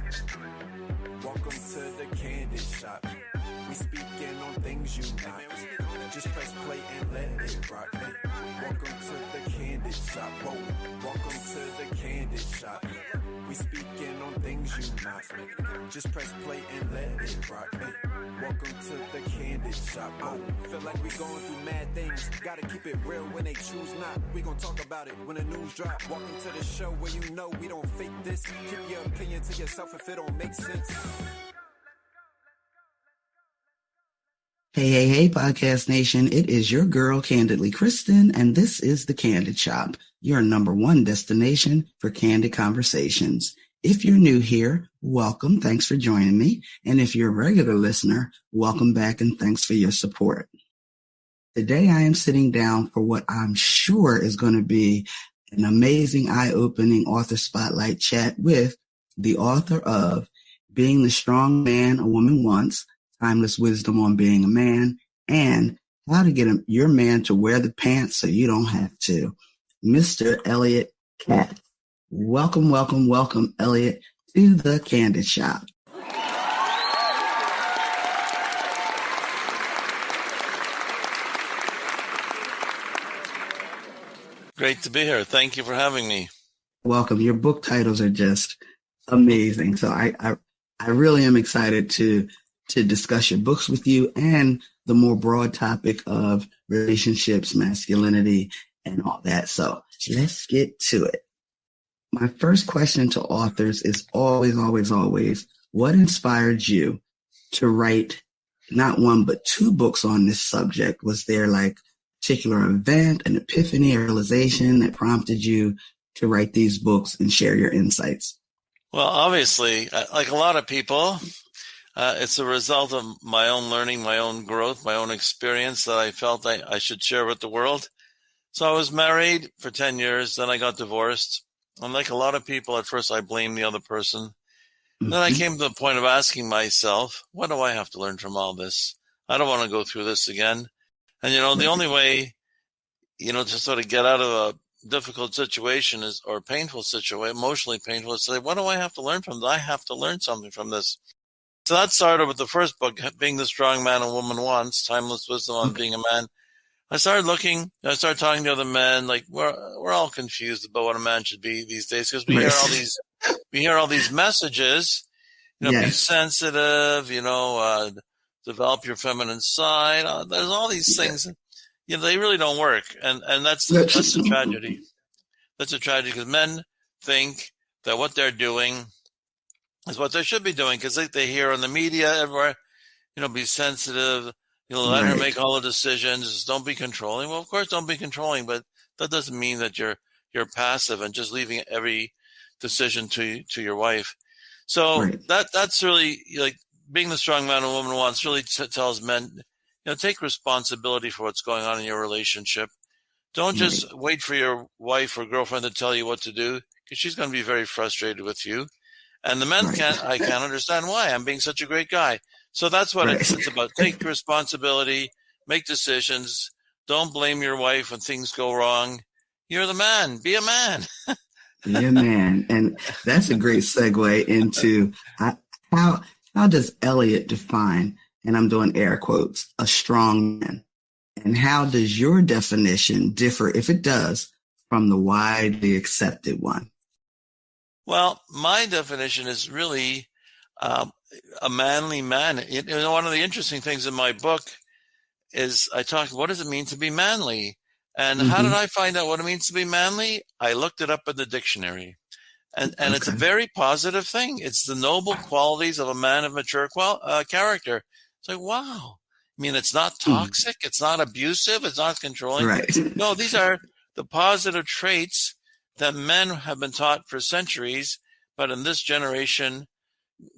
Welcome to the Kandid Shop. We speaking on things you not. Just press play and let it rock. Hey, welcome to the Kandid Shop. Whoa. Welcome to the Kandid Shop. We speaking on things you not. Just press play and let it rock. Hey, welcome to the Kandid Shop. Oh, feel like we going through mad things. Gotta keep it real when they choose not. We gon' talk about it when the news drop. Welcome to the show where you know we don't fake this. Keep your opinion to yourself if it don't make sense. Hey, Podcast Nation. It is your girl, Candidly Kristen, and this is the Kandid Shop, your number one destination for candid conversations. If you're new here, welcome. Thanks for joining me. And if you're a regular listener, welcome back and thanks for your support. Today, I am sitting down for what I'm sure is going to be an amazing, eye-opening author spotlight chat with the author of Being the Strong Man a Woman Wants, Timeless Wisdom on Being a Man, and How to Get Your Man to Wear the Pants So You Don't Have to, Mr. Elliott Katz. Welcome, Elliot, to the Kandid Shop. Great to be here. Thank you for having me. Welcome. Your book titles are just amazing. So I really am excited to discuss your books with you and the more broad topic of relationships, masculinity, and all that. So let's get to it. My first question to authors is always, what inspired you to write not one, but two books on this subject? Was there like a particular event, an epiphany, a realization that prompted you to write these books and share your insights? Well, obviously, like a lot of people, it's a result of my own learning, my own growth, my own experience that I felt I should share with the world. So I was married for 10 years, then I got divorced. And like a lot of people, at first I blamed the other person. Mm-hmm. Then I came to the point of asking myself, what do I have to learn from all this? I don't want to go through this again. And, the only way, to sort of get out of a difficult situation or painful situation, emotionally painful, is to say, what do I have to learn from this? I have to learn something from this. So that started with the first book, Being the Strong Man a Woman Wants, Timeless Wisdom on Being a Man. I started talking to other men, like we're all confused about what a man should be these days because we hear all these messages, yes. Be sensitive, develop your feminine side. There's all these things, they really don't work. And that's a tragedy. That's a tragedy because men think that what they're doing is what they should be doing because they hear on the media everywhere, be sensitive. Let her make all the decisions. Don't be controlling. Well, of course, don't be controlling, but that doesn't mean that you're passive and just leaving every decision to your wife. So that's really like being the strong man a woman wants. Really tells men, take responsibility for what's going on in your relationship. Don't just wait for your wife or girlfriend to tell you what to do because she's going to be very frustrated with you. And the men I can't understand why I'm being such a great guy. So that's what it's about. Take responsibility, make decisions. Don't blame your wife when things go wrong. You're the man. Be a man. Be a man. And that's a great segue into how does Elliot define, and I'm doing air quotes, a strong man? And how does your definition differ, if it does, from the widely accepted one? Well, my definition is really a manly man. One of the interesting things in my book is I talk, what does it mean to be manly? And how did I find out what it means to be manly? I looked it up in the dictionary. And it's a very positive thing. It's the noble qualities of a man of mature character. It's like, wow. I mean, it's not toxic. It's not abusive. It's not controlling. Right. No, these are the positive traits that men have been taught for centuries. But in this generation,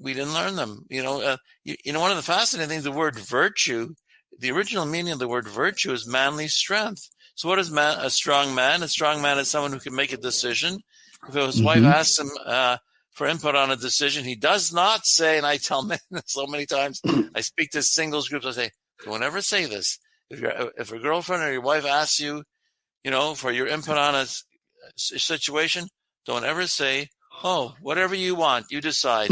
we didn't learn them. One of the fascinating things, the word virtue, the original meaning of the word virtue is manly strength. So what is a strong man? A strong man is someone who can make a decision. If his wife asks him for input on a decision, he does not say, and I tell men so many times, I speak to singles groups, I say, don't ever say this. If a girlfriend or your wife asks you, for your input on a situation, don't ever say, Oh, whatever you want, you decide.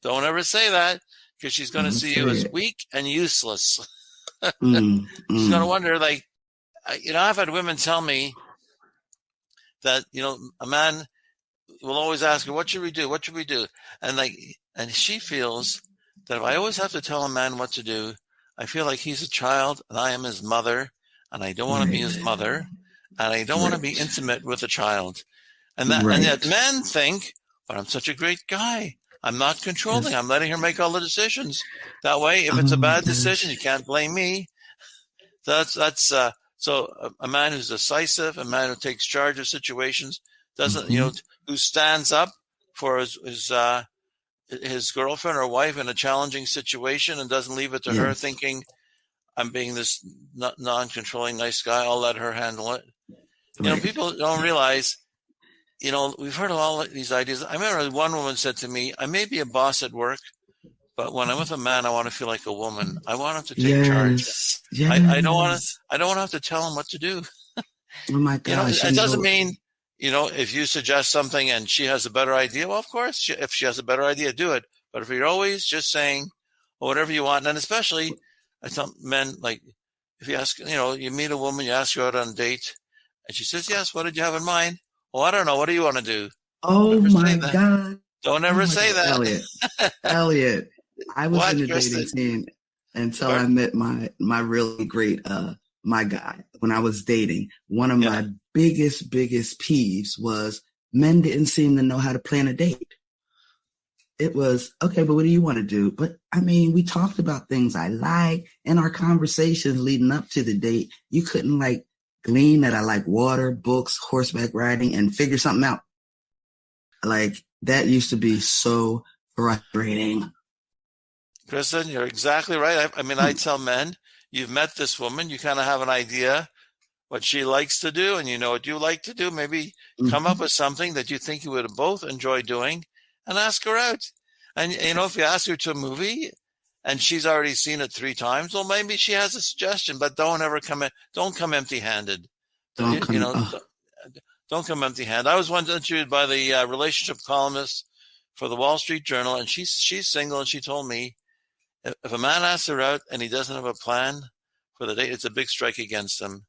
Don't ever say that, because she's going to see you as weak and useless. She's going to wonder, like, I've had women tell me that, a man will always ask her, what should we do? What should we do? And she feels that if I always have to tell a man what to do, I feel like he's a child and I am his mother, and I don't want to be his mother, and I don't want to be intimate with a child. And yet men think, but I'm such a great guy. I'm not controlling. I'm letting her make all the decisions. That way, if it's a bad decision, you can't blame me. So a man who's decisive, a man who takes charge of situations, doesn't, who stands up for his girlfriend or wife in a challenging situation and doesn't leave it to her thinking, I'm being this non-controlling nice guy, I'll let her handle it. People don't realize, we've heard of all these ideas. I remember one woman said to me, I may be a boss at work, but when I'm with a man, I want to feel like a woman. I want him to take charge. Yes. I don't want to have to tell him what to do. Oh my gosh. It doesn't mean, if you suggest something and she has a better idea, well, of course, if she has a better idea, do it. But if you're always just saying whatever you want, and especially I tell men, like, if you ask, you meet a woman, you ask her out on a date, and she says, yes, what did you have in mind? Oh, I don't know. What do you want to do? Oh my God. Don't ever say that. Elliot, I was in a dating scene until I met my really great, my guy. When I was dating, one of my biggest peeves was men didn't seem to know how to plan a date. It was, okay, but what do you want to do? But I mean, we talked about things I like, and our conversations leading up to the date, you couldn't glean that I like water, books, horseback riding, and figure something out. That used to be so frustrating. Kristen, you're exactly right. I tell men, you've met this woman, you kind of have an idea what she likes to do, and you know what you like to do. Maybe come up with something that you think you would both enjoy doing, and ask her out. And, if you ask her to a movie and she's already seen it 3 times, well, maybe she has a suggestion, but don't come empty-handed. Don't come empty-handed. I was once interviewed by the relationship columnist for the Wall Street Journal, and she's single, and she told me, if a man asks her out and he doesn't have a plan for the date, it's a big strike against him.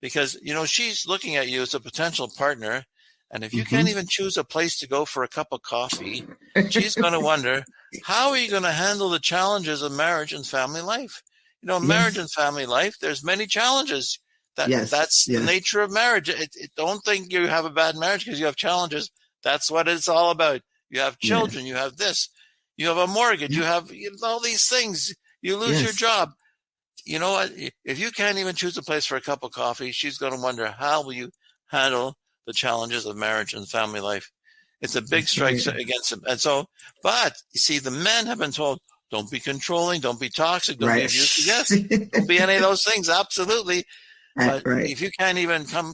Because, she's looking at you as a potential partner, and if you can't even choose a place to go for a cup of coffee, she's going to wonder, how are you going to handle the challenges of marriage and family life? Marriage and family life, there's many challenges. That's the nature of marriage. Don't think you have a bad marriage because you have challenges. That's what it's all about. You have children, you have this, you have a mortgage, you have all these things. You lose your job. You know what? If you can't even choose a place for a cup of coffee, she's going to wonder, how will you handle the challenges of marriage and family life? It's a big strike against them. And so, but you see, the men have been told, don't be controlling, don't be toxic, don't be abusive. Yes, don't be any of those things. Absolutely. But if you can't even come,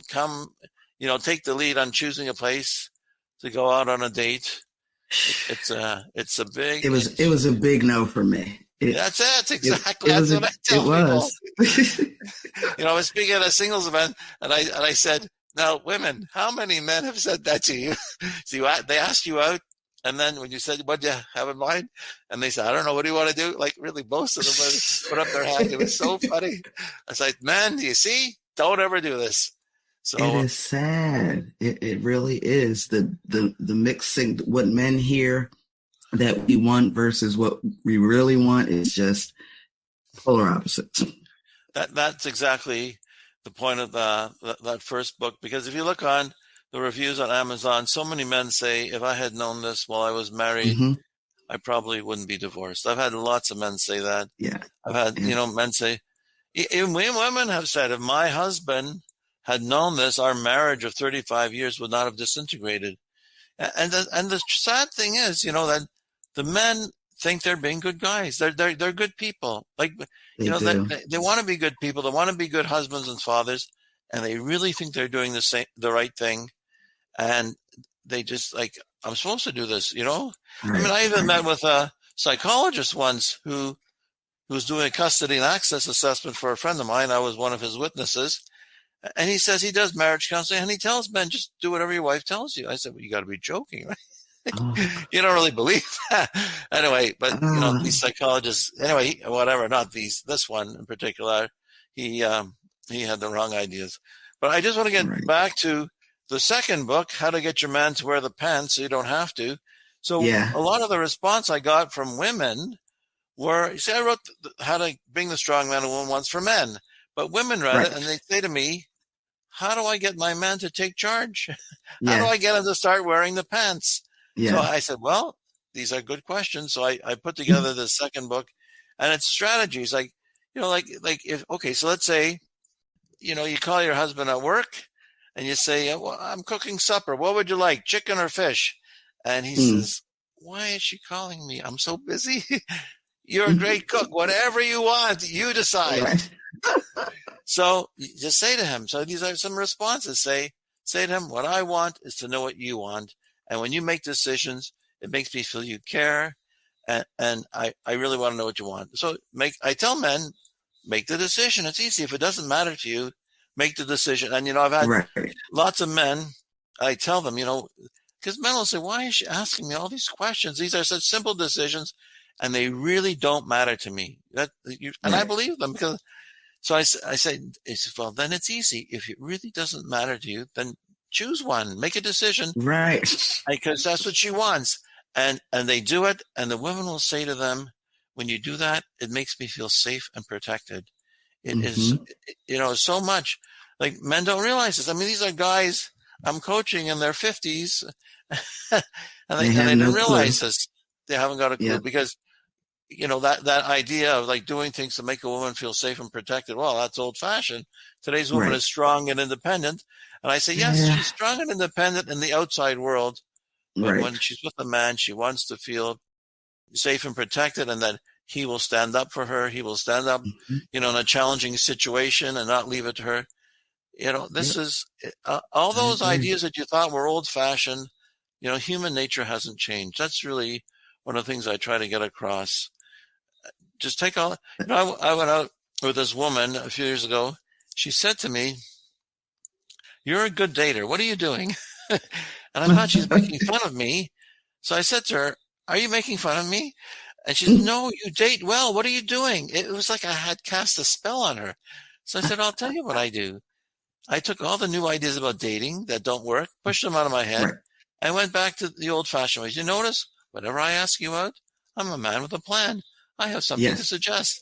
take the lead on choosing a place to go out on a date, it's a big. It was a big no for me. That's it. Exactly. That's what I tell people. I was speaking at a singles event, and I said, now, women, how many men have said that to you? See, they asked you out, and then when you said, what do you have in mind? And they said, I don't know, what do you want to do? Really, most of them put up their hand. It was so funny. I was like, man, do you see? Don't ever do this. So it is sad. It really is. The mixing, what men hear that we want versus what we really want is just polar opposites. That's exactly the point of that first book, because if you look on the reviews on Amazon, so many men say, if I had known this while I was married, I probably wouldn't be divorced. I've had lots of men say that. Yeah. I've had, men say, even women have said, if my husband had known this, our marriage of 35 years would not have disintegrated. And the sad thing is, that the men think they're being good guys. They're good people. They want to be good people. They want to be good husbands and fathers, and they really think they're doing the right thing. And they just I'm supposed to do this, Right. I even met with a psychologist once who was doing a custody and access assessment for a friend of mine. I was one of his witnesses. And he says he does marriage counseling, and he tells men, just do whatever your wife tells you. I said, well, you got to be joking, right? You don't really believe that. Anyway, but these psychologists, anyway, whatever, not this one in particular, he had the wrong ideas. But I just want to get back to the second book, How to Get Your Man to Wear the Pants So You Don't Have to. So a lot of the response I got from women were, you see, I wrote How to Bring the Strong Man a Woman Wants for Men, but women read it and they say to me, how do I get my man to take charge? How do I get him to start wearing the pants? So I said, well, these are good questions. So I put together the second book, and it's strategies like if, okay, so let's say, you call your husband at work and you say, well, I'm cooking supper. What would you like, chicken or fish? And he says, why is she calling me? I'm so busy. You're a great cook. Whatever you want, you decide. So just say to him. So these are some responses. Say to him, what I want is to know what you want. And when you make decisions, it makes me feel you care. And I really want to know what you want. So I tell men, make the decision. It's easy. If it doesn't matter to you, make the decision. And, I've had lots of men, I tell them, because men will say, why is she asking me all these questions? These are such simple decisions, and they really don't matter to me. And I believe them because. So I say, well, then it's easy. If it really doesn't matter to you, then choose one, make a decision. Right. Because that's what she wants. And they do it. And the women will say to them, when you do that, it makes me feel safe and protected. It is, so much. Like, men don't realize this. I mean, these are guys I'm coaching in their 50s. and they didn't realize this. They haven't got a clue because, that idea of like doing things to make a woman feel safe and protected. Well, that's old fashioned. Today's woman is strong and independent. And I say, yes, she's strong and independent in the outside world. But when she's with a man, she wants to feel safe and protected, and that he will stand up for her. He will stand up, in a challenging situation and not leave it to her. This is all those ideas that you thought were old fashioned. Human nature hasn't changed. That's really one of the things I try to get across. Just take all, I went out with this woman a few years ago. She said to me, you're a good dater. What are you doing? And I thought she's making fun of me. So I said to her, are you making fun of me? And she said, no, you date well. What are you doing? It was like I had cast a spell on her. So I said, I'll tell you what I do. I took all the new ideas about dating that don't work, pushed them out of my head, and went back to the old-fashioned ways. You notice, whenever I ask you out, I'm a man with a plan. I have something to suggest.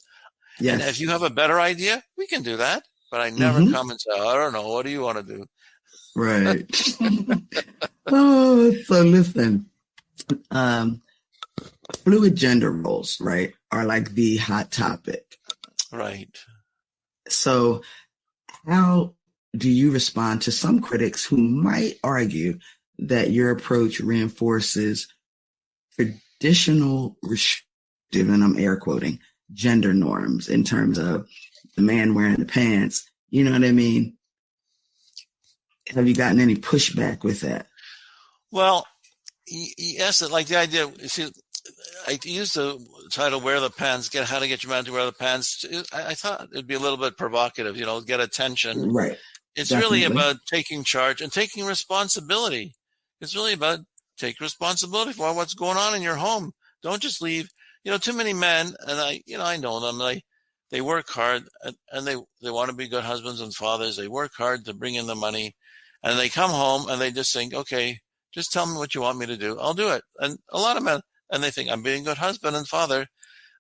And if you have a better idea, we can do that. But I never come and say, I don't know. What do you want to do? Right. So listen, fluid gender roles, right, are like the hot topic. Right. So how do you respond to some critics who might argue that your approach reinforces traditional and I'm air quoting, gender norms in terms of the man wearing the pants? You know what I mean? Have you gotten any pushback with that? Well, yes, like the idea, see, I used the title, Wear the Pants, How to Get Your Man to Wear the Pants. I thought it'd be a little bit provocative, get attention. Right. It's definitely really about taking charge and taking responsibility. It's really about take responsibility for what's going on in your home. Don't just leave. Too many men, and I know them, they work hard and they want to be good husbands and fathers. They work hard to bring in the money, and they come home and they just think, okay, just tell me what you want me to do. I'll do it. And a lot of men, and they think I'm being a good husband and father.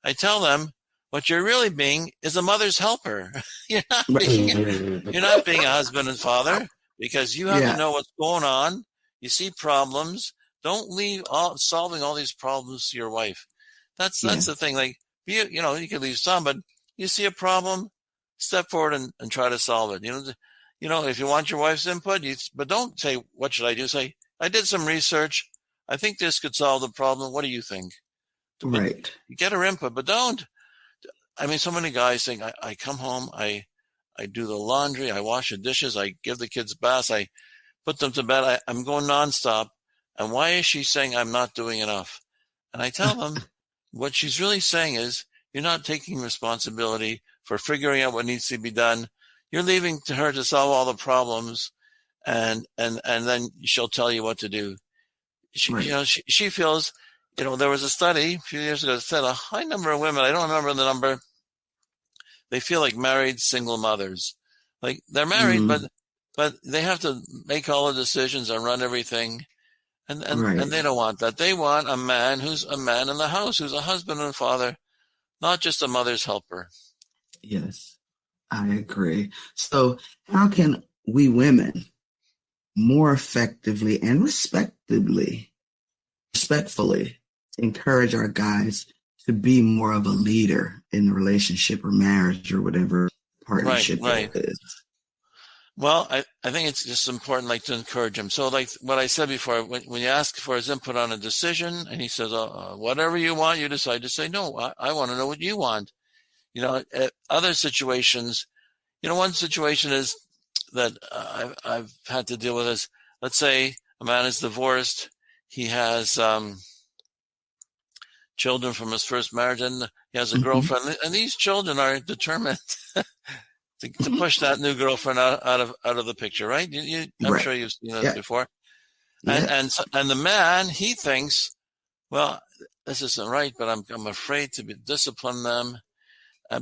I tell them, what you're really being is a mother's helper. You're not being a husband and father, because you have to know what's going on. You see problems. Don't leave solving all these problems to your wife. That's the thing. Like, you can leave some, but you see a problem, step forward and try to solve it. If you want your wife's input, but don't say, what should I do? Say, I did some research. I think this could solve the problem. What do you think? Right. You get her input, but don't. I mean, so many guys think, I come home, I do the laundry, I wash the dishes, I give the kids baths, I put them to bed, I'm going nonstop. And why is she saying I'm not doing enough? And I tell them, what she's really saying is, you're not taking responsibility for figuring out what needs to be done. You're leaving to her to solve all the problems, and then she'll tell you what to do. She feels, there was a study a few years ago that said a high number of women, I don't remember the number, they feel like married single mothers. Like they're married, but they have to make all the decisions and run everything. And they don't want that. They want a man who's a man in the house, who's a husband and a father, not just a mother's helper. Yes, I agree. So how can we women more effectively and respectfully encourage our guys to be more of a leader in the relationship or marriage or whatever partnership it is? Well, I think it's just important, like, to encourage him. So, like what I said before, when you ask for his input on a decision and he says, whatever you want, you decide to say, no, I want to know what you want. Other situations, one situation is that I've had to deal with is, let's say a man is divorced. He has children from his first marriage, and he has a girlfriend. And these children are determined to push that new girlfriend out of the picture, right? I'm sure you've seen that before. And the man, he thinks, well, this isn't right, but I'm afraid to discipline them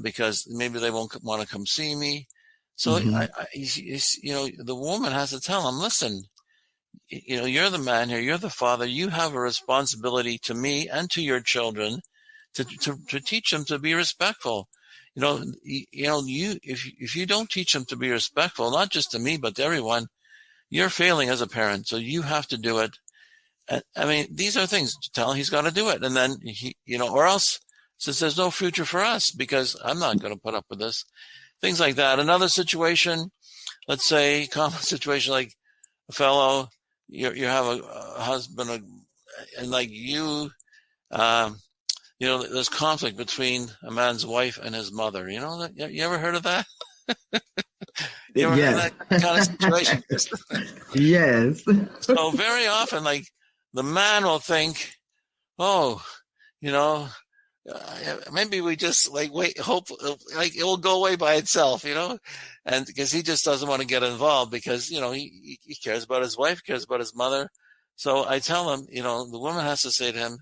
because maybe they won't want to come see me. So the woman has to tell him, listen, you're the man here, you're the father, you have a responsibility to me and to your children to teach them to be respectful. If you don't teach them to be respectful, not just to me, but to everyone, you're failing as a parent. So you have to do it. I mean, these are things to tell him he's got to do it. And then or else, since there's no future for us, because I'm not going to put up with this, things like that. Another situation, let's say, common situation, like a fellow, you have a husband, and like there's conflict between a man's wife and his mother. You ever heard of that? You ever heard of that kind of situation? Yes. So very often, like, the man will think, maybe we just hope like it will go away by itself, and because he just doesn't want to get involved because, he cares about his wife, cares about his mother. So I tell him, the woman has to say to him,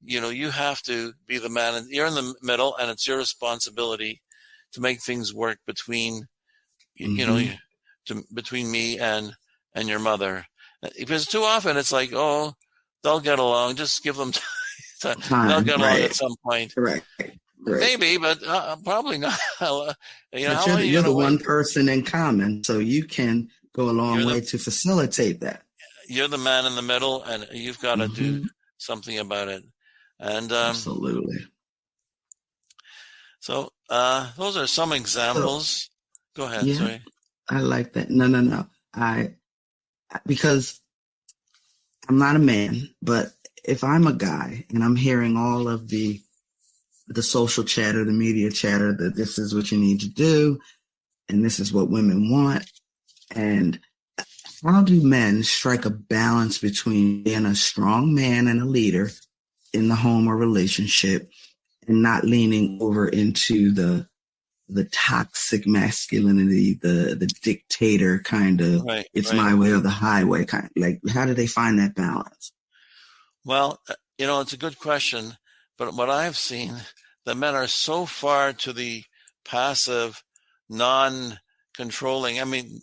you have to be the man, and you're in the middle, and it's your responsibility to make things work between, between me and your mother. Because too often it's like, they'll get along. Just give them time. They'll get along at some point. Right. Maybe, but probably not. You're the one person in common, so you can go a long way to facilitate that. You're the man in the middle, and you've got to do something about it. And absolutely. So those are some examples. Go ahead. Yeah, sorry. I like that. No. Because I'm not a man, but if I'm a guy and I'm hearing all of the social chatter, the media chatter, that this is what you need to do, and this is what women want, and how do men strike a balance between being a strong man and a leader in the home or relationship and not leaning over into the toxic masculinity, the dictator kind of, my way or the highway kind of, like, how do they find that balance? Well, it's a good question, but what I've seen, the men are so far to the passive, non-controlling. I mean,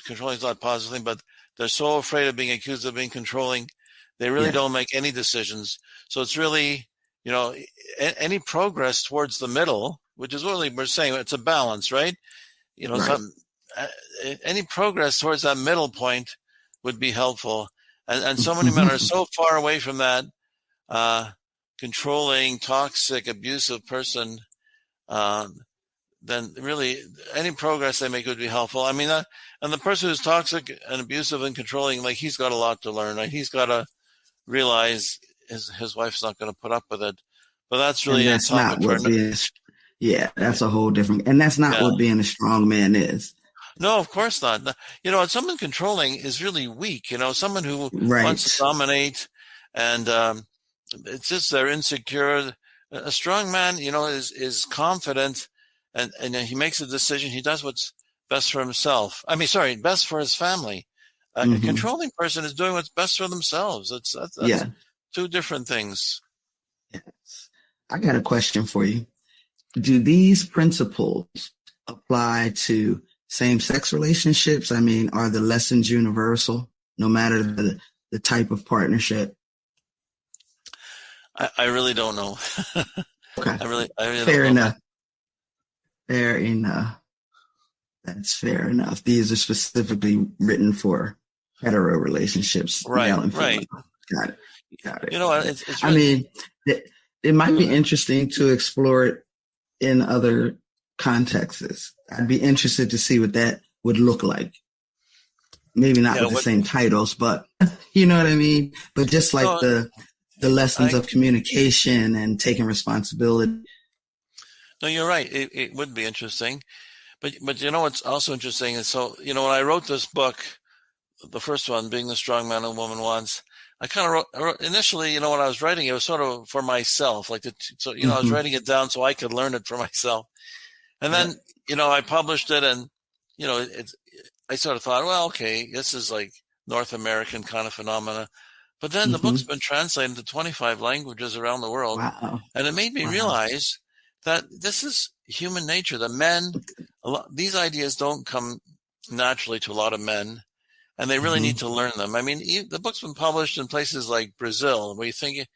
controlling is not a positive thing, but they're so afraid of being accused of being controlling. They really don't make any decisions. So it's really, any progress towards the middle, which is what we're saying, it's a balance, right? Any progress towards that middle point would be helpful. And so many men are so far away from that controlling, toxic, abusive person, then really any progress they make would be helpful. I mean, and the person who's toxic and abusive and controlling, like, he's got a lot to learn. Right? He's got to realize his wife's not going to put up with it. But that's really that's not what that's a whole different, and that's not what being a strong man is. No, of course not. Someone controlling is really weak. Someone who wants to dominate, and it's just they're insecure. A strong man, is confident, and he makes a decision. He does what's best for himself. Best for his family. A controlling person is doing what's best for themselves. That's two different things. Yes. I got a question for you. Do these principles apply to same-sex relationships? I mean, are the lessons universal, no matter the type of partnership? I really don't know. Okay. I really Fair don't know. enough. Fair enough. That's fair enough. These are specifically written for hetero relationships. Right, male and female. right. Got it. You know what? It's I mean, it might be interesting to explore it in other contexts. I'd be interested to see what that would look like. Maybe not with the same titles, but you know what I mean? But just like the lessons of communication and taking responsibility. No, you're right. It would be interesting. But you know what's also interesting is, so, you know, when I wrote this book, the first one, Being the Strong Man a Woman Wants, I kind of wrote initially, you know, when I was writing, it was sort of for myself, I was writing it down so I could learn it for myself. And then, you know, I published it, and, you know, I sort of thought, well, okay, this is like North American kind of phenomena. But then the book's been translated into 25 languages around the world. Wow. And it made me realize that this is human nature. The men, these ideas don't come naturally to a lot of men, and they really need to learn them. I mean, the book's been published in places like Brazil, where you think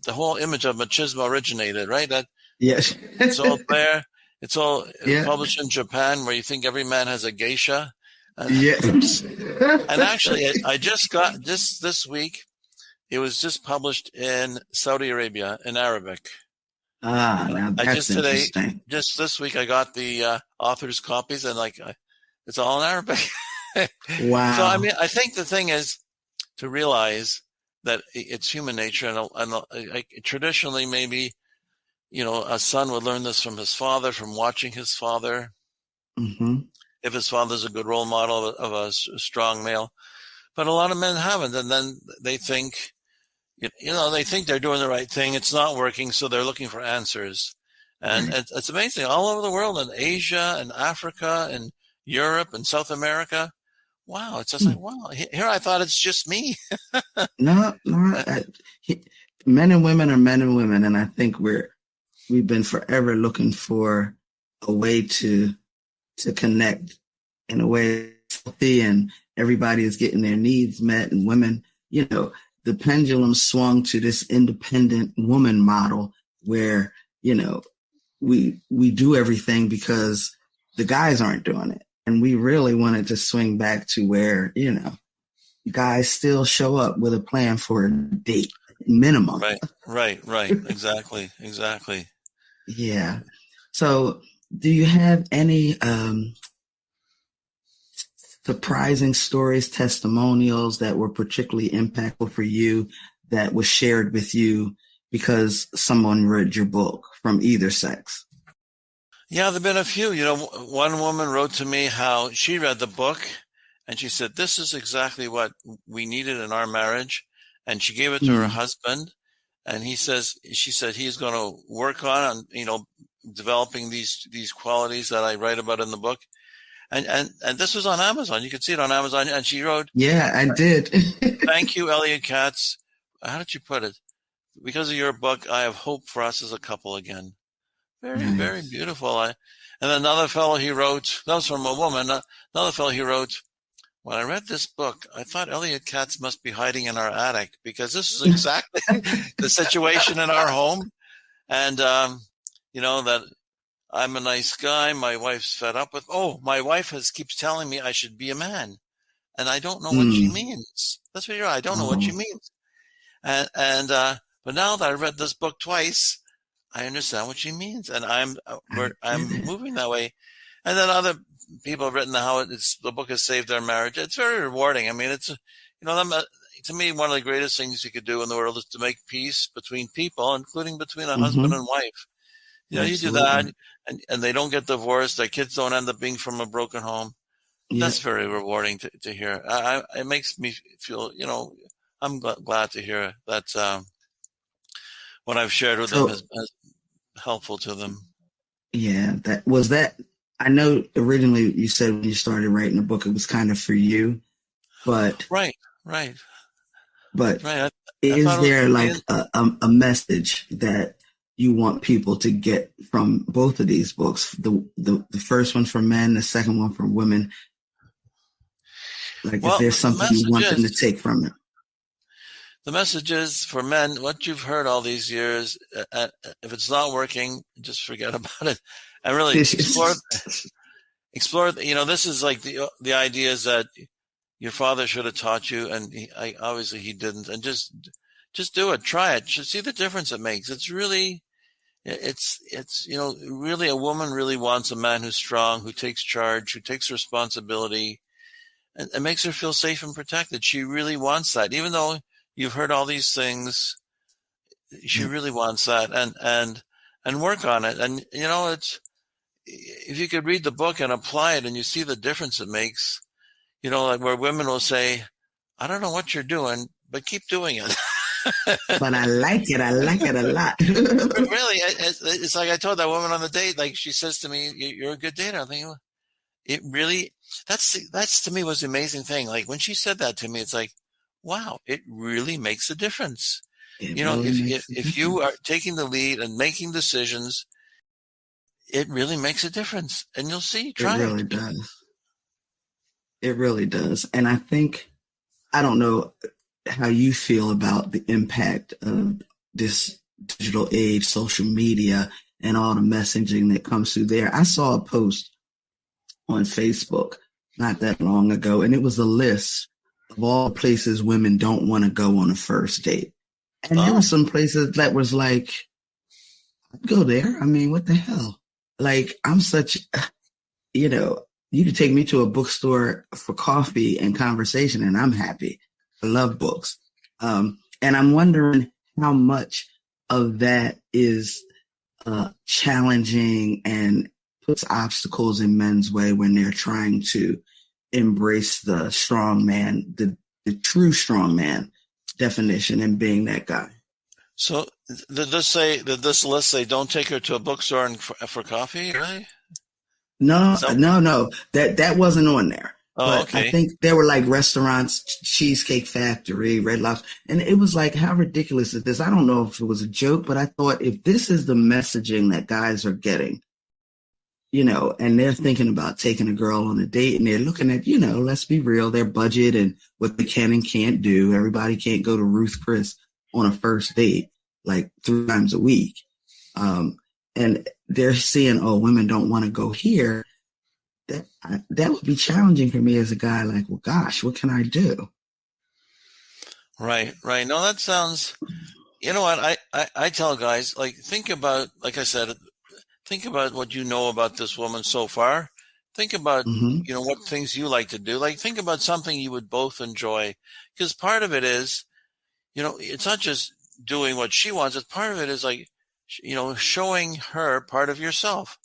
the whole image of machismo originated, right? Yes. It's all there. It's all published in Japan, where you think every man has a geisha. Yes. And actually, I just got this week, it was just published in Saudi Arabia in Arabic. Now that's interesting. Just this week, I got the author's copies, and it's all in Arabic. Wow. So, I mean, I think the thing is to realize that it's human nature, and traditionally, maybe, you know, a son would learn this from his father, from watching his father. If his father's a good role model of a strong male. But a lot of men haven't, and then they think, they think they're doing the right thing. It's not working, so they're looking for answers. And it's amazing. All over the world, in Asia and Africa and Europe and South America. Wow, it's just like, wow, here I thought it's just me. No. Men and women are men and women, and I think we've been forever looking for a way to connect in a way healthy, and everybody is getting their needs met. And women, you know, the pendulum swung to this independent woman model where, you know, we do everything because the guys aren't doing it. And we really wanted to swing back to where, you know, guys still show up with a plan for a date minimum. Right. Exactly. Yeah. So do you have any surprising stories, testimonials that were particularly impactful for you that was shared with you because someone read your book from either sex? Yeah, there've been a few. You know, one woman wrote to me how she read the book, and she said, this is exactly what we needed in our marriage. And she gave it to her husband, and she said he's going to work on, you know, developing these qualities that I write about in the book. And this was on Amazon. You could see it on Amazon. And she wrote, yeah, I did. Thank you, Elliott Katz. How did you put it? Because of your book, I have hope for us as a couple again. Very, very beautiful. And another fellow, he wrote, that was from a woman. Another fellow, he wrote, when I read this book, I thought Elliott Katz must be hiding in our attic, because this is exactly the situation in our home. And, you know, that I'm a nice guy. My wife's fed up with, my wife keeps telling me I should be a man. And I don't know what she means. That's what you're right. I don't know what she means. But now that I read this book twice, I understand what she means. And I'm moving that way. And then other people have written how the book has saved their marriage. It's very rewarding. I mean, it's, you know, to me, one of the greatest things you could do in the world is to make peace between people, including between a husband and wife. You know, Absolutely. You do that, and they don't get divorced. Their kids don't end up being from a broken home. Yeah. That's very rewarding to hear. It makes me feel, you know, I'm glad to hear that what I've shared with them is helpful to them. Yeah, that I know originally you said when you started writing the book, it was kind of for you, but Right, right, but right. I thought is it was there for like me. a message that you want people to get from both of these books? The first one for men, the second one for women. Like, is Well, there something you want them to take from it? the message is for men, what you've heard all these years, if it's not working, just forget about it and really explore. This is like the ideas that your father should have taught you, and obviously he didn't. And just do it, try it, just see the difference it makes. It's really, really a woman really wants a man who's strong, who takes charge, who takes responsibility, and makes her feel safe and protected. She really wants that, even though you've heard all these things. She really wants that, and work on it. And it's, if you could read the book and apply it, and you see the difference it makes. Like where women will say, I don't know what you're doing, but keep doing it. But I like it. I like it a lot. Really, it's like I told that woman on the date, like she says to me, you're a good dater. I'm thinking, it really, that's to me was the amazing thing. Like when she said that to me, it's like, wow, it really makes a difference. If you are taking the lead and making decisions, it really makes a difference. And you'll see, try it. It really does. It really does. And I think, I don't know how you feel about the impact of this digital age, social media, and all the messaging that comes through there. I saw a post on Facebook not that long ago, and it was a list of all places women don't want to go on a first date. And there were some places that was like, I'd go there. I mean, what the hell? Like, I'm such, you could take me to a bookstore for coffee and conversation, and I'm happy. I love books. And I'm wondering how much of that is challenging and puts obstacles in men's way when they're trying to embrace the strong man, the true strong man definition, and being that guy. So did this list say don't take her to a bookstore for coffee, right? No. That wasn't on there. Oh, but okay. I think there were like restaurants, Cheesecake Factory, Red Lobster. And it was like, how ridiculous is this? I don't know if it was a joke, but I thought if this is the messaging that guys are getting, and they're thinking about taking a girl on a date, and they're looking at, let's be real, their budget and what they can and can't do. Everybody can't go to Ruth Chris on a first date like 3 times a week. And they're seeing, women don't want to go here. That would be challenging for me as a guy. Like, well, gosh, what can I do? Right. No, that sounds, you know what? I tell guys, like, think about, like I said, think about what you know about this woman so far. Think about, what things you like to do. Like, think about something you would both enjoy. Because part of it is, it's not just doing what she wants. It's part of it is like, showing her part of yourself.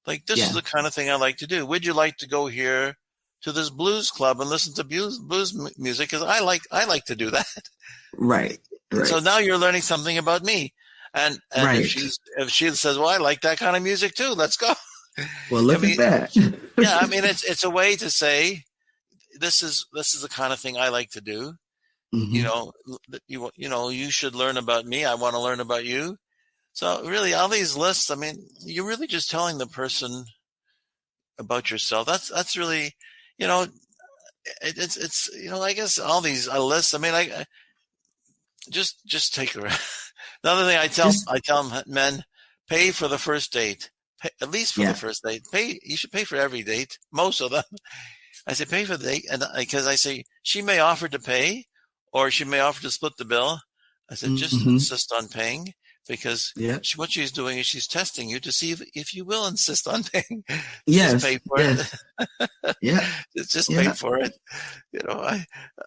Like, this is the kind of thing I like to do. Would you like to go here to this blues club and listen to blues music? Because I like to do that. Right. So now you're learning something about me. And right. if she says, well, I like that kind of music too, let's go. Well, look at that. Yeah, I mean, it's a way to say, this is the kind of thing I like to do. You should learn about me. I want to learn about you. So really, all these lists, I mean, you're really just telling the person about yourself. That's really, it's I guess all these lists. I mean, I just take her. Another thing I tell men, pay for the first date, at least for the first date. You should pay for every date. Most of them. I say pay for the date, and because I say she may offer to pay, or she may offer to split the bill. I said just insist on paying. Because what she's doing is she's testing you to see if you will insist on paying. Just pay for it. Just pay for it.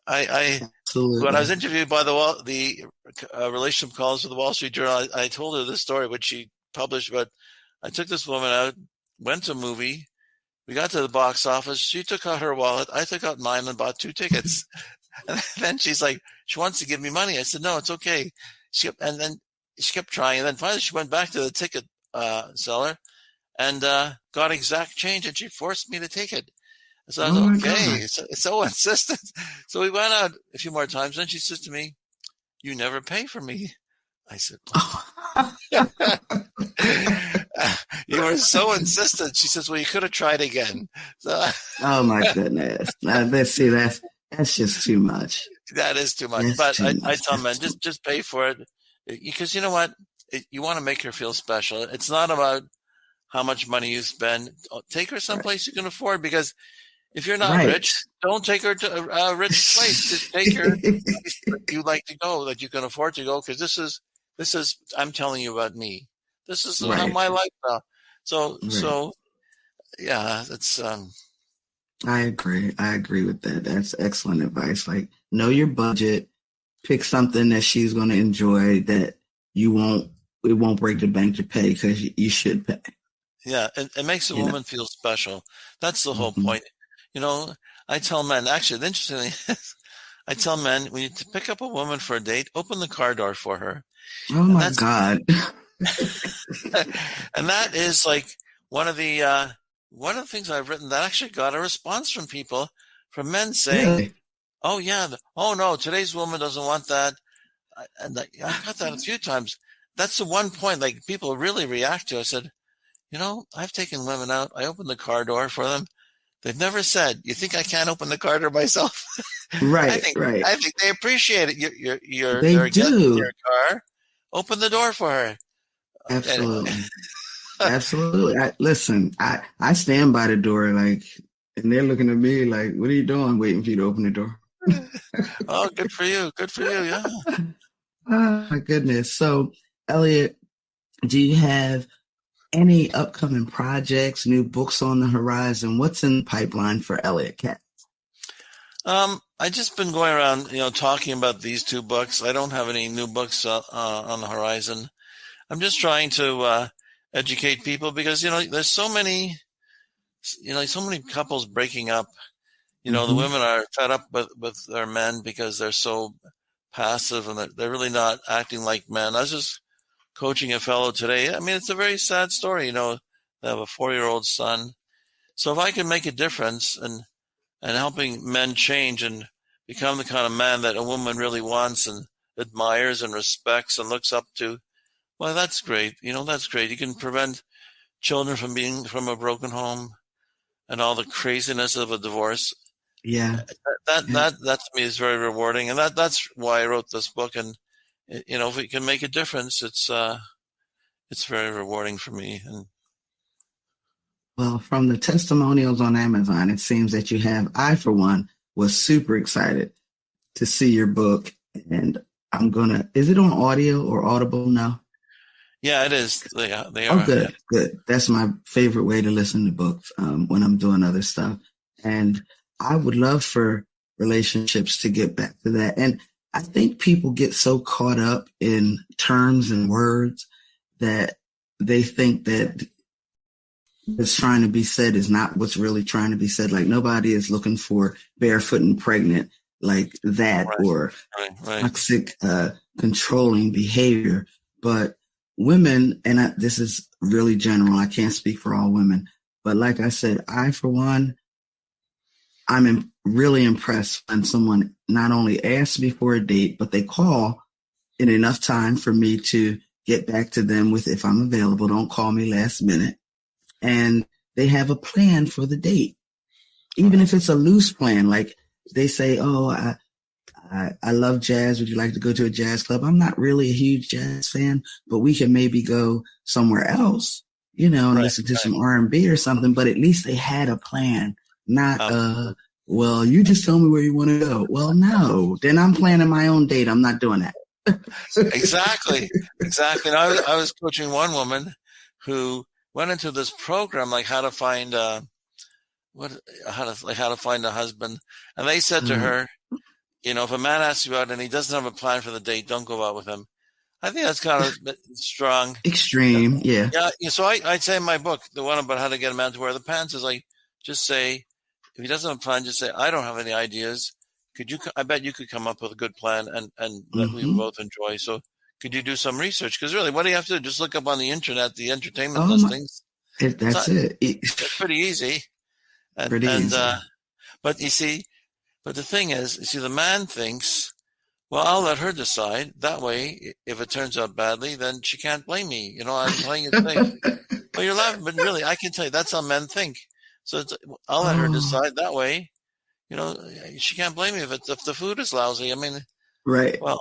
I when I was interviewed by the relationship columnist of the Wall Street Journal, I told her this story, which she published. But I took this woman out, went to a movie. We got to the box office. She took out her wallet. I took out mine and bought 2 tickets. And then she's like, she wants to give me money. I said, no, it's okay. She kept trying, and then finally she went back to the ticket seller, and got exact change, and she forced me to take it. So I Oh was my okay. God. It's so insistent. So we went out a few more times, and she says to me, "You never pay for me." I said, "What?" You were so insistent. She says, "Well, you could have tried again." So Oh my goodness. That's just too much. that is too much. That's But too I much. tell men, just pay for it, because you know what? You want to make her feel special. It's not about how much money you spend. Take her someplace you can afford, because if you're not Right. rich, don't take her to a rich place. Just take her that you like to go, that you can afford to go, because this is I'm telling you about me. This is how Right. my lifestyle. So Right. yeah, it's I agree. I agree with that. That's excellent advice. Like, know your budget, pick something that she's going to enjoy, that it won't break the bank to pay, because you should pay. yeah, it makes a You know? woman feel special. That's the whole Mhm. point. You know, I tell men, actually, the interesting thing is, I tell men, when you pick up a woman for a date, open the car door for her. Oh And my that's, God. and that is like one of the, one of the things I've written that actually got a response from people, from men saying, Really? "Oh yeah, oh no, today's woman doesn't want that." And I got that a few times. That's the one point, like, people really react to. I said, I've taken women out. I opened the car door for them. They've never said, "You think I can't open the car door myself?" I Right. think Right. I think they appreciate it. They They're a guest in do. your car. Open the door for her. Anyway, Absolutely. Absolutely. Listen, I stand by the door, like, and they're looking at me like, what are you doing? Waiting for you to open the door. oh, good for you. Good for you. Yeah. Oh my goodness. So, Elliot, do you have any upcoming projects, new books on the horizon? What's in the pipeline for Elliott Katz? I just been going around, talking about these two books. I don't have any new books on the horizon. I'm just trying to educate people, because there's so many couples breaking up. The Mm-hmm. women are fed up with their men because they're so passive, and they're really not acting like men. I was just coaching a fellow today. I mean, it's a very sad story. They have a 4-year-old son. So if I can make a difference and helping men change and become the kind of man that a woman really wants and admires and respects and looks up to, well, that's great. That's great. You can prevent children from being from a broken home and all the craziness of a divorce. Yeah. That to me is very rewarding, and that's why I wrote this book. And if we can make a difference, it's very rewarding for me. And Well, from the testimonials on Amazon, it seems that I, for one, was super excited to see your book. And is it on audio or Audible now? yeah, it is. They are. Oh, Yeah. good, good. That's my favorite way to listen to books when I'm doing other stuff. And I would love for relationships to get back to that. And I think people get so caught up in terms and words that they think that what's trying to be said is not what's really trying to be said. Like, nobody is looking for barefoot and pregnant like that, Right, or right. toxic, controlling behavior. But women, and this is really general, I can't speak for all women, but like I said, I, for one, I'm really impressed when someone not only asks me for a date, but they call in enough time for me to get back to them with, if I'm available, don't call me last minute. And they have a plan for the date, even if it's a loose plan. Like, they say, "Oh, I love jazz. Would you like to go to a jazz club?" I'm not really a huge jazz fan, but we can maybe go somewhere else, and listen to some R&B or something. But at least they had a plan, not, well, you just tell me where you want to go. Well, no, then I'm planning my own date. I'm not doing that. Exactly. And I was coaching one woman who went into this program, like how to find how to find a husband, and they said to her, if a man asks you out and he doesn't have a plan for the date, don't go out with him. I think that's kind of strong. Extreme, yeah. Yeah. So I'd say in my book, the one about how to get a man to wear the pants, is like, just say, if he doesn't have a plan, just say, "I don't have any ideas. I bet you could come up with a good plan and that we both enjoy. So could you do some research?" Because really, what do you have to do? Just look up on the internet the entertainment listings. That's So it. it's pretty easy. Pretty easy. But you see, but the thing is, you see, the man thinks, well, I'll let her decide. That way, if it turns out badly, then she can't blame me. I'm playing it safe. Well, you're laughing, but really, I can tell you that's how men think. So I'll let her Oh, decide. That way, she can't blame me if the food is lousy. I mean, right, well,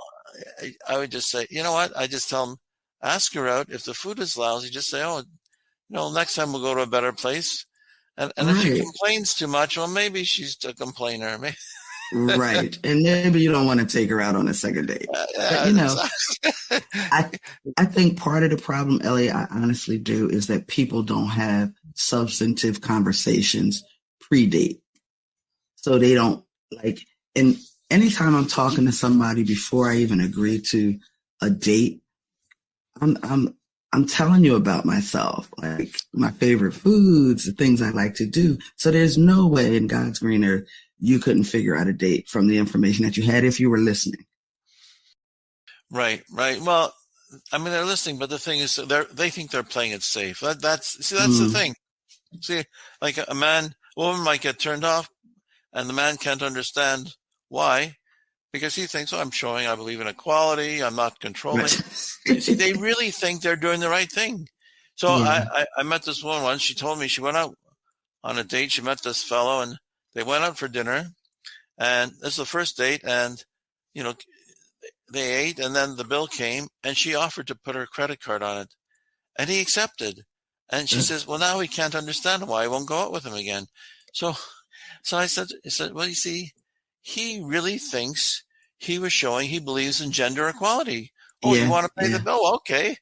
I would just say, you know what? I just tell them, ask her out. If the food is lousy, just say, oh, next time we'll go to a better place. And if she right, complains too much, well, maybe she's a complainer. right. And maybe you don't want to take her out on a second date. But Yeah, exactly. I I think part of the problem, Elliot, I honestly do, is that people don't have substantive conversations pre-date. So they don't like, and anytime I'm talking to somebody before I even agree to a date, I'm telling you about myself, like my favorite foods, the things I like to do. So there's no way in God's green earth you couldn't figure out a date from the information that you had if you were listening. Right, right. Well, I mean, they're listening, but the thing is, they think they're playing it safe. That's the Mm, thing. See, like a woman might get turned off, and the man can't understand why, because he thinks, oh, I'm showing I believe in equality. I'm not controlling. See, they right. really think they're doing the right thing. So Yeah. I met this woman once. She told me she went out on a date. She met this fellow, and they went out for dinner. And this is the first date, and you know, they ate, and then the bill came, and she offered to put her credit card on it, and he accepted. And she says, "Well, now he can't understand why I won't go out with him again." So, I said, "Well, you see, he really thinks he was showing he believes in gender equality. Oh, you Yeah. want to pay the Yeah. bill? Okay,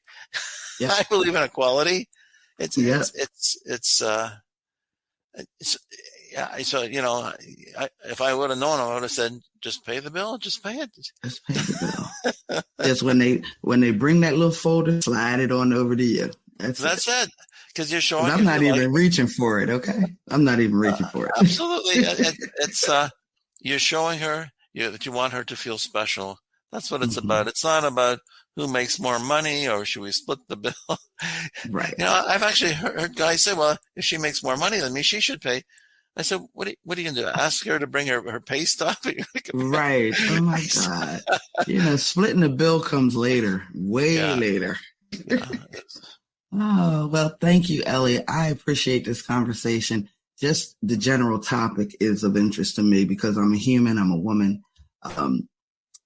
Yep. I believe in equality. It's it's Yep. it's it's uh, it's yeah. So if I would have known, I would have said, just pay the bill, just pay it." Let's pay the bill. Just when they bring that little folder, slide it on over to you. That's it. That's it. Because you're 'Cause showing I'm if you not like. even reaching for it. Okay. I'm not even reaching for it. Absolutely. It's you're showing her that you want her to feel special. That's what it's about. Mhm. It's not about who makes more money or should we split the bill. Right. I've actually heard guys say, well, if she makes more money than me, she should pay. I said, what are you going to do? Ask her to bring her pay stub? Right. Oh my God. Splitting the bill comes later, way Yeah. later. Yeah. Oh, well, thank you, Elliot. I appreciate this conversation. Just the general topic is of interest to me because I'm a human, I'm a woman. Um,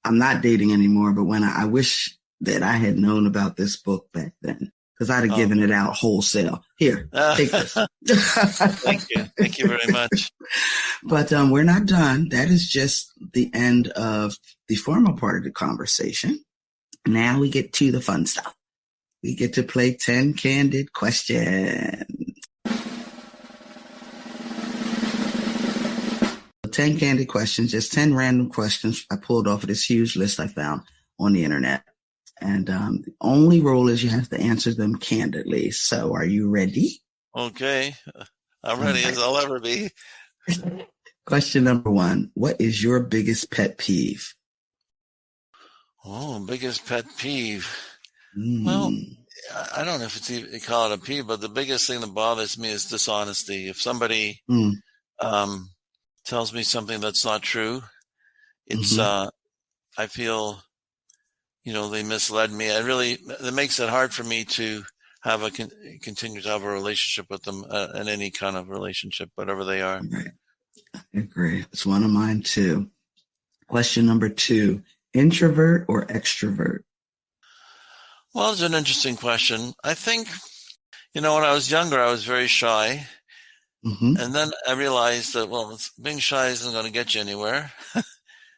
I'm not dating anymore, but when I wish that I had known about this book back then, because I'd have Oh. given it out wholesale. Here, take this. Thank you. Thank you very much. But we're not done. That is just the end of the formal part of the conversation. Now we get to the fun stuff. We get to play 10 candid questions. 10 candid questions, just 10 random questions I pulled off of this huge list I found on the internet. And the only rule is you have to answer them candidly. So are you ready? Okay. I'm ready as I'll ever be. Question number 1. What is your biggest pet peeve? Oh, biggest pet peeve. Mm. Well, I don't know if it's even, you call it a peeve, but the biggest thing that bothers me is dishonesty. If somebody tells me something that's not true, it's I feel they misled me. It makes it hard for me to have continue to have a relationship with them, in any kind of relationship, whatever they are. Right. I agree. It's one of mine too. Question number 2, introvert or extrovert? Well, it's an interesting question. I think, when I was younger, I was very shy. And then I realized that, well, being shy isn't going to get you anywhere.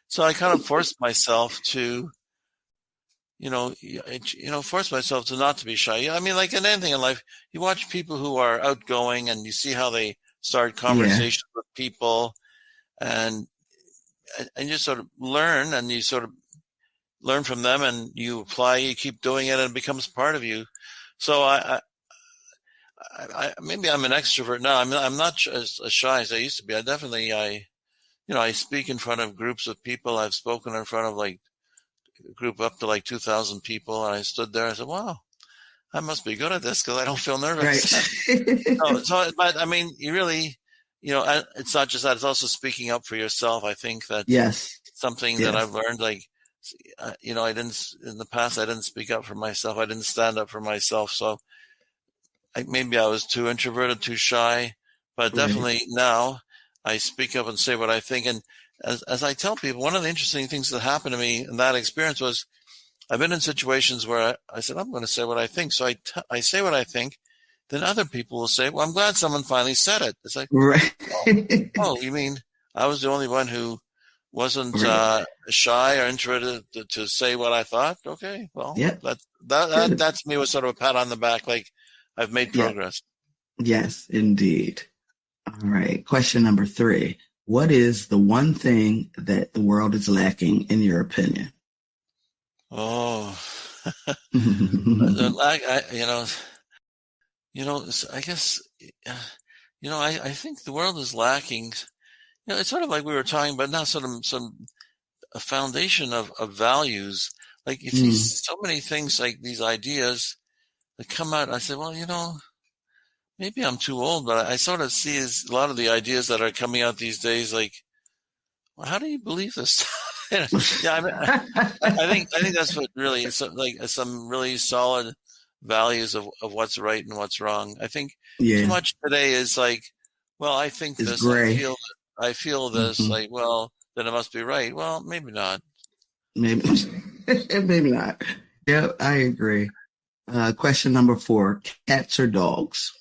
So I kind of forced myself to, force myself to not to be shy. I mean, like in anything in life, you watch people who are outgoing and you see how they start conversations with people, and you sort of learn, and you sort of learn from them, and you apply, you keep doing it, and it becomes part of you. So I maybe I'm an extrovert now. I'm not as shy as I used to be. I speak in front of groups of people. I've spoken in front of like a group up to like 2,000 people, and I stood there. I said, "Wow, I must be good at this because I don't feel nervous. Right. But I mean, you really, it's not just that, it's also speaking up for yourself. I think that Yes. something that Yes. I've learned, like, I didn't, in the past, I didn't speak up for myself. I didn't stand up for myself. So maybe I was too introverted, too shy, but Right. definitely now I speak up and say what I think. And as I tell people, one of the interesting things that happened to me in that experience was I've been in situations where I said, I'm going to say what I think. So I say what I think. Then other people will say, well, I'm glad someone finally said it. It's like, Right. oh, you mean I was the only one who wasn't Right. shy or introverted to say what I thought? Okay, well, Yep. that to me was sort of a pat on the back, like I've made Yep. progress. Yes, indeed. All right. Question number 3. What is the one thing that the world is lacking, in your opinion? Oh, I guess, I think the world is lacking. It's sort of like we were talking about now, sort of a foundation of values. Like you see so many things like these ideas that come out. I say, well, maybe I'm too old, but I sort of see as a lot of the ideas that are coming out these days, like, well, how do you believe this? Yeah, I mean, I think that's what really, some really solid values of what's right and what's wrong. I think too Yeah. much today is like, well, I think It's this, gray. I feel this, like, well, then it must be right. Well, maybe not. Maybe, maybe not. Yeah, I agree. Question number 4, cats or dogs?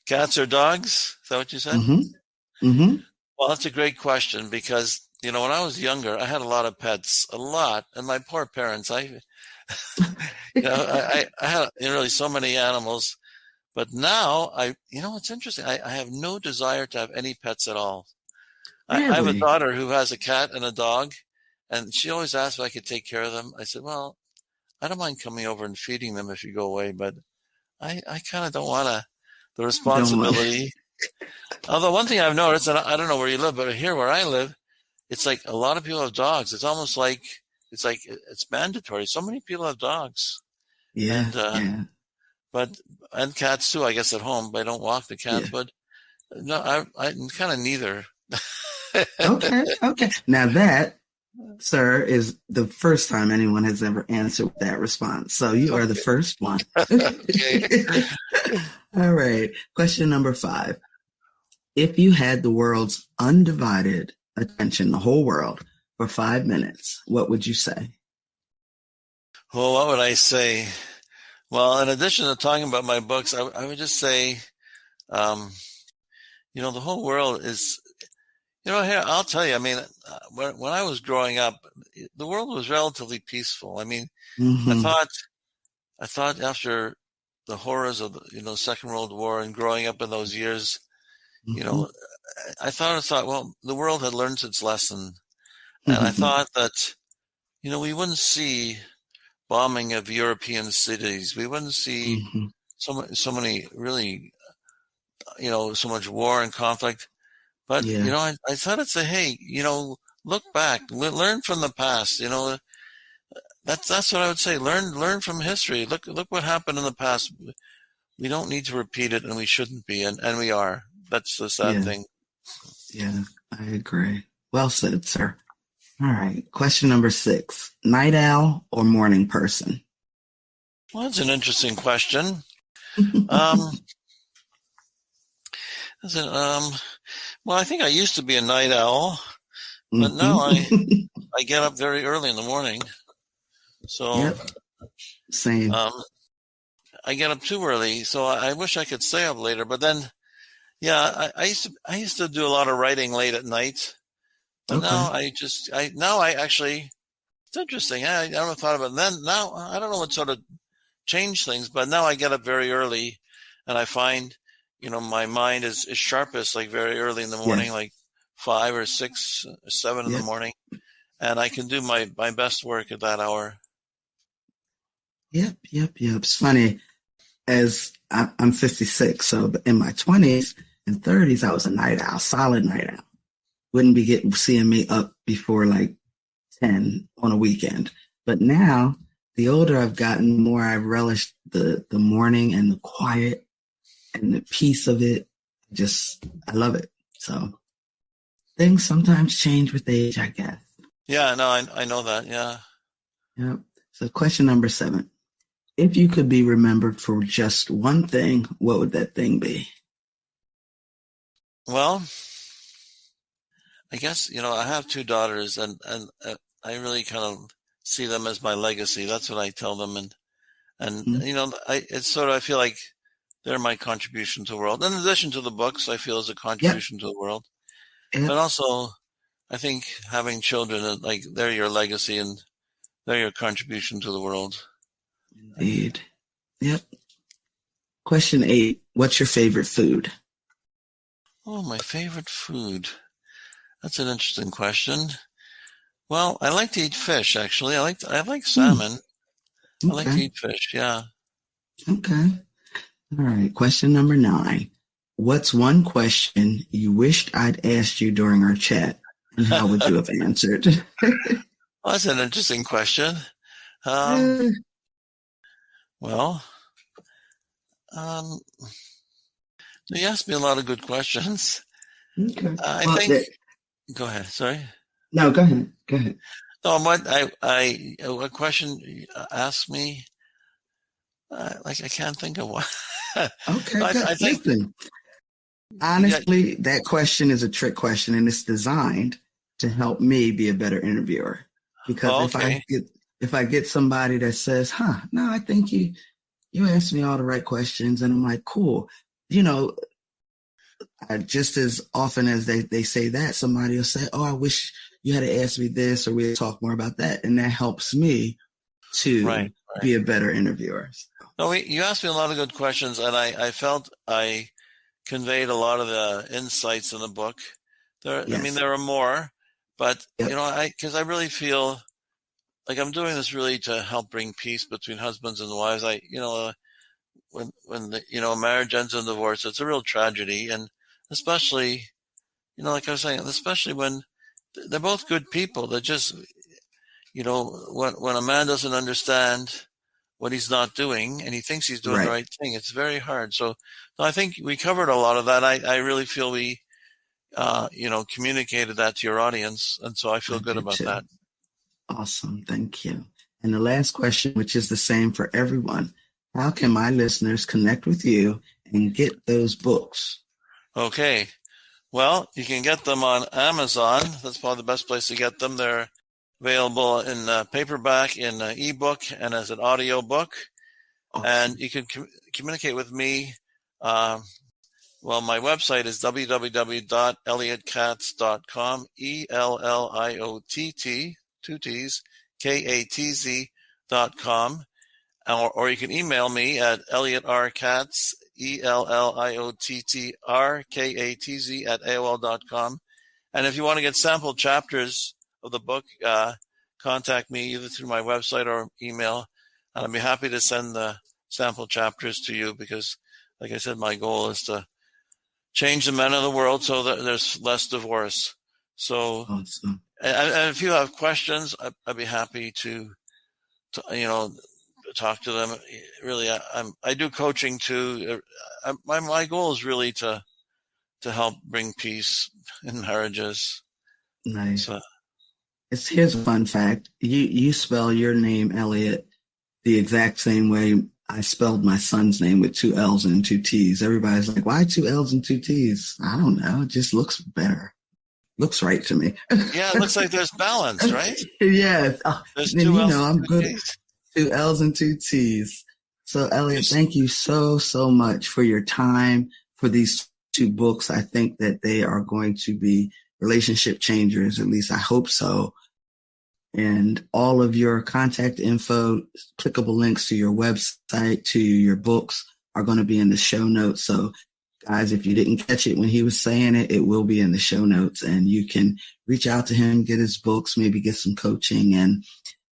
Cats or dogs? Is that what you said? Mm-hmm. Mm-hmm. Well, that's a great question because, when I was younger, I had a lot of pets, and my poor parents, I had really so many animals, but now it's interesting. I have no desire to have any pets at all. I have a Really? daughter who has a cat and a dog, and she always asks if I could take care of them. I said, well, I don't mind coming over and feeding them if you go away, but I kind of don't want the responsibility. Although one thing I've noticed, and I don't know where you live, but here where I live, it's like a lot of people have dogs. It's almost like it's mandatory. So many people have dogs. Yeah. And, and cats too, I guess, at home, but I don't walk the cats, but no, I'm kind of neither. Okay. Now that, sir, is the first time anyone has ever answered that response. So you are the first one. All right. Question number 5. If you had the world's undivided attention, the whole world, for 5 minutes, what would you say? Well, what would I say? Well, in addition to talking about my books, I would just say, the whole world is, here, I'll tell you, I mean, when I was growing up, the world was relatively peaceful. I mean, I thought after the horrors of the Second World War and growing up in those years, I thought, well, the world had learned its lesson. And I thought that, we wouldn't see bombing of European cities. We wouldn't see so many really, so much war and conflict. But, I thought I'd say, hey, look back, learn from the past. That's what I would say. Learn from history. Look what happened in the past. We don't need to repeat it, and we shouldn't be, and we are. That's the sad thing. Yeah, I agree. Well said, sir. All right. Question number 6. Night owl or morning person? Well, that's an interesting question. Well, I think I used to be a night owl, but now I get up very early in the morning. So same. I get up too early, so I wish I could stay up later. But then, I used to do a lot of writing late at night. But now I actually, it's interesting. I never thought about it. Then now I don't know what sort of changed things, but now I get up very early, and I find, my mind is sharpest like very early in the morning, like 5 or 6 or 7 in the morning, and I can do my best work at that hour. Yep. It's funny, as I'm 56, so in my 20s and 30s, I was a night owl, solid night owl. Wouldn't be seeing me up before like 10 on a weekend. But now the older I've gotten, the more I relish the morning and the quiet and the peace of it. I love it. So things sometimes change with age, I guess. Yeah, no, I know that. Yeah. Yep. So question number 7. If you could be remembered for just one thing, what would that thing be? Well, I guess, I have 2 daughters and I really kind of see them as my legacy. That's what I tell them. And Mm-hmm. I feel like they're my contribution to the world. In addition to the books, I feel is a Yep. contribution to the world. Yep. But also, I think having children, like they're your legacy and they're your contribution to the world. Indeed. Yep. Question 8. What's your favorite food? Oh, my favorite food. That's an interesting question. Well, I like to eat fish, actually. I like salmon. I like to Okay. eat fish, yeah. Okay. All right. Question number 9. What's one question you wished I'd asked you during our chat, and how would you have answered? Well, that's an interesting question. Well, you asked me a lot of good questions. Okay. I Well, think. Go ahead. Sorry. no, go ahead. Go ahead. No, what question you asked me? I can't think of one. Okay, good. I think. Listen, honestly, that question is a trick question, and it's designed to help me be a better interviewer. Because Okay. if I get somebody that says, no, I think you asked me all the right questions, and I'm like, cool. Just as often as they say that, somebody will say, oh, I wish you had asked me this, or we'd talk more about that. And that helps me to be a better interviewer. No, you asked me a lot of good questions, and I felt I conveyed a lot of the insights in the book. Yes. I mean, there are more, but, because I really feel like I'm doing this really to help bring peace between husbands and wives. When a marriage ends in divorce, it's a real tragedy. And especially, like I was saying, especially when they're both good people. They're just, when a man doesn't understand what he's not doing and he thinks he's doing the right thing, it's very hard. So I think we covered a lot of that. I really feel we, communicated that to your audience. And so I feel good about that. Awesome. Thank you. And the last question, which is the same for everyone. How can my listeners connect with you and get those books? Okay. Well, you can get them on Amazon. That's probably the best place to get them. They're available in paperback, in ebook, and as an audio book. Awesome. And you can communicate with me. My website is www.elliottKatz.com, ELLIOTT, 2 T's, KATZ.com. Or you can email me at elliotrkatz, ELLIOTTRKATZ @AOL.com. And if you want to get sample chapters of the book, contact me either through my website or email. And I'd be happy to send the sample chapters to you because, like I said, my goal is to change the men of the world so that there's less divorce. So, awesome. And if you have questions, I'd be happy to talk to them. Really, I do coaching too. My goal is really to help bring peace in marriages. Nice. Here's a fun fact. You spell your name, Elliot, the exact same way I spelled my son's name with 2 L's and 2 T's. Everybody's like, why 2 L's and 2 T's? I don't know. It just looks better. Looks right to me. Yeah, it looks like there's balance, right? Yeah. There's 2 L's I'm good. 2 L's and 2 T's. So, Elliot, thank you so much for your time, for these 2 books. I think that they are going to be relationship changers. At least I hope so. And all of your contact info, clickable links to your website, to your books are going to be in the show notes. So, guys, if you didn't catch it when he was saying it, it will be in the show notes. And you can reach out to him, get his books, maybe get some coaching, and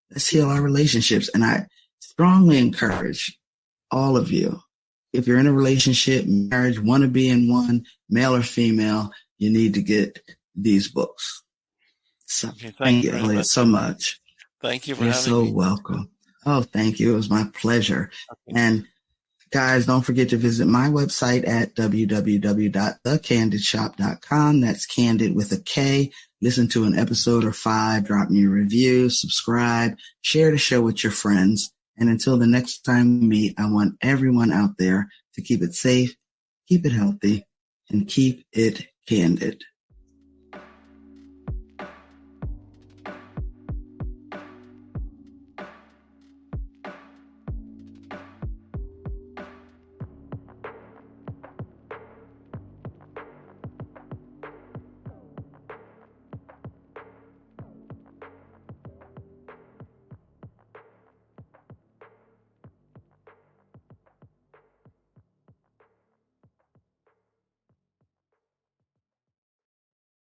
let's heal our relationships. And I strongly encourage all of you, if you're in a relationship, marriage, want to be in one, male or female, you need to get these books. So thank you, Elliot, so much. Thank you for having me. You're so welcome. Oh, thank you. It was my pleasure. Okay. And guys, don't forget to visit my website at www.thekandidshop.com. That's Kandid with a K. Listen to an episode or 5, drop me a review, subscribe, share the show with your friends. And until the next time we meet, I want everyone out there to keep it safe, keep it healthy, and keep it candid.